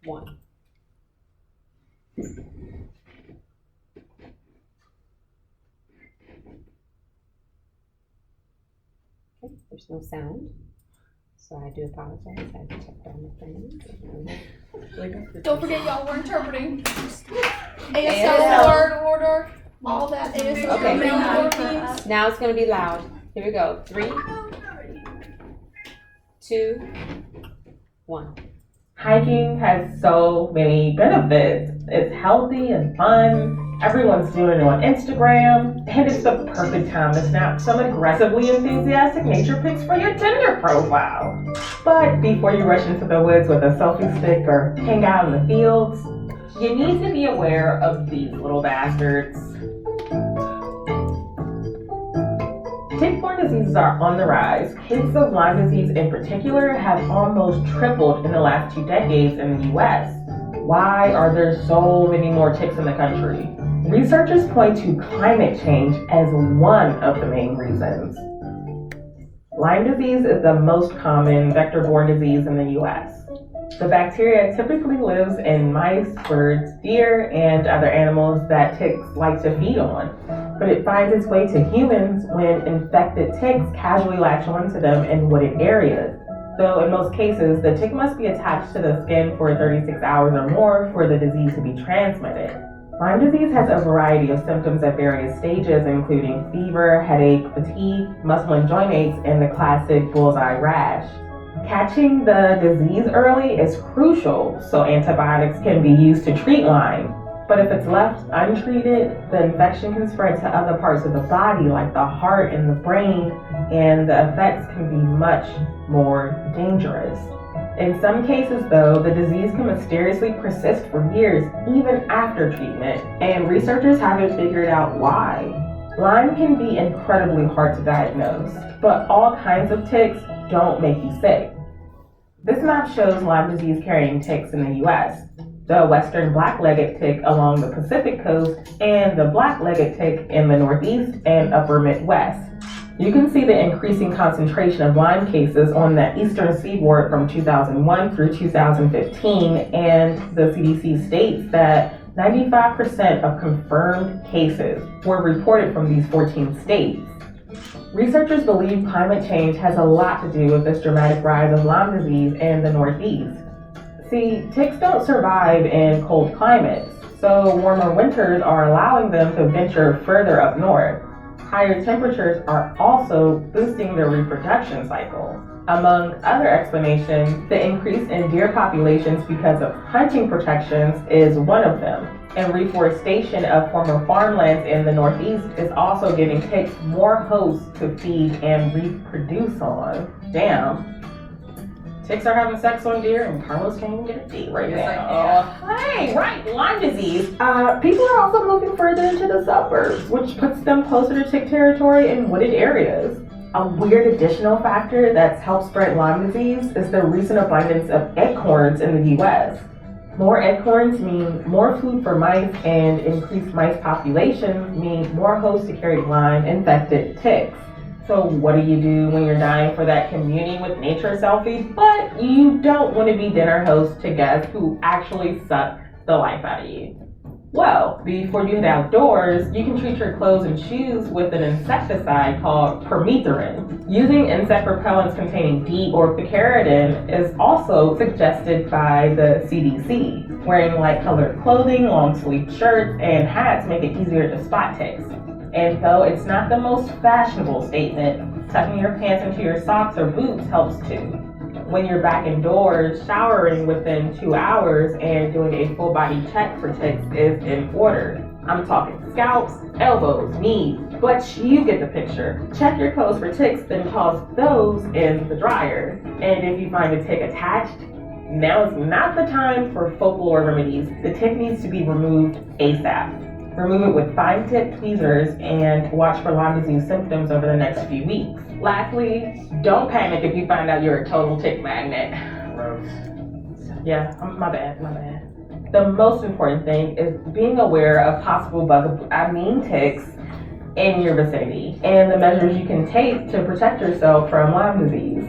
1. Okay, there's no sound. So I do apologize. I had to check on the thing. Don't forget, y'all, we're interpreting. ASL, word order, all that. ASL, Okay. teams. Now it's going to be loud. Here we go. 3, 2, 1. Hiking has so many benefits. It's healthy and fun. Everyone's doing it on Instagram. And it's the perfect time to snap some aggressively enthusiastic nature pics for your Tinder profile. But before you rush into the woods with a selfie stick or hang out in the fields, you need to be aware of these little bastards. Tick-borne diseases are on the rise. Cases of Lyme disease in particular have almost tripled in the last 2 decades in the US. Why are there so many more ticks in the country? Researchers point to climate change as one of the main reasons. Lyme disease is the most common vector-borne disease in the US. The bacteria typically lives in mice, birds, deer, and other animals that ticks like to feed on. But it finds its way to humans when infected ticks casually latch onto them in wooded areas. Though in most cases, the tick must be attached to the skin for 36 hours or more for the disease to be transmitted. Lyme disease has a variety of symptoms at various stages, including fever, headache, fatigue, muscle and joint aches, and the classic bullseye rash. Catching the disease early is crucial so antibiotics can be used to treat Lyme. But if it's left untreated, the infection can spread to other parts of the body like the heart and the brain, and the effects can be much more dangerous. In some cases, though, the disease can mysteriously persist for years, even after treatment, and researchers haven't figured out why. Lyme can be incredibly hard to diagnose, but all kinds of ticks don't make you sick. This map shows Lyme disease carrying ticks in the US. The western black-legged tick along the Pacific coast and the black-legged tick in the Northeast and upper Midwest. You can see the increasing concentration of Lyme cases on the eastern seaboard from 2001 through 2015, and the CDC states that 95% of confirmed cases were reported from these 14 states. Researchers believe climate change has a lot to do with this dramatic rise of Lyme disease in the Northeast. See, ticks don't survive in cold climates, so warmer winters are allowing them to venture further up north. Higher temperatures are also boosting their reproduction cycle. Among other explanations, the increase in deer populations because of hunting protections is one of them. And reforestation of former farmlands in the Northeast is also giving ticks more hosts to feed and reproduce on. Damn. Ticks are having sex on deer, and Carlos can't even get a date right now. Hey, right, Lyme disease. People are also moving further into the suburbs, which puts them closer to tick territory in wooded areas. A weird additional factor that's helped spread Lyme disease is the recent abundance of acorns in the US. More acorns mean more food for mice, and increased mice populations mean more hosts to carry Lyme-infected ticks. So what do you do when you're dying for that communing with nature selfie, but you don't want to be dinner host to guests who actually suck the life out of you? Well, before you head outdoors, you can treat your clothes and shoes with an insecticide called permethrin. Using insect repellents containing DEET or picaridin is also suggested by the CDC. Wearing light-colored clothing, long-sleeved shirts, and hats make it easier to spot ticks. And though it's not the most fashionable statement, tucking your pants into your socks or boots helps too. When you're back indoors, showering within 2 hours and doing a full body check for ticks is in order. I'm talking scalps, elbows, knees, but you get the picture. Check your clothes for ticks, then toss those in the dryer. And if you find a tick attached, now is not the time for folklore remedies. The tick needs to be removed ASAP. Remove it with fine-tipped tweezers and watch for Lyme disease symptoms over the next few weeks. Lastly, don't panic if you find out you're a total tick magnet. Yeah, my bad. The most important thing is being aware of possible ticks in your vicinity and the measures you can take to protect yourself from Lyme disease.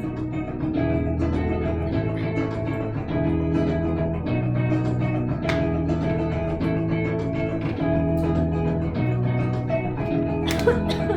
Sorry.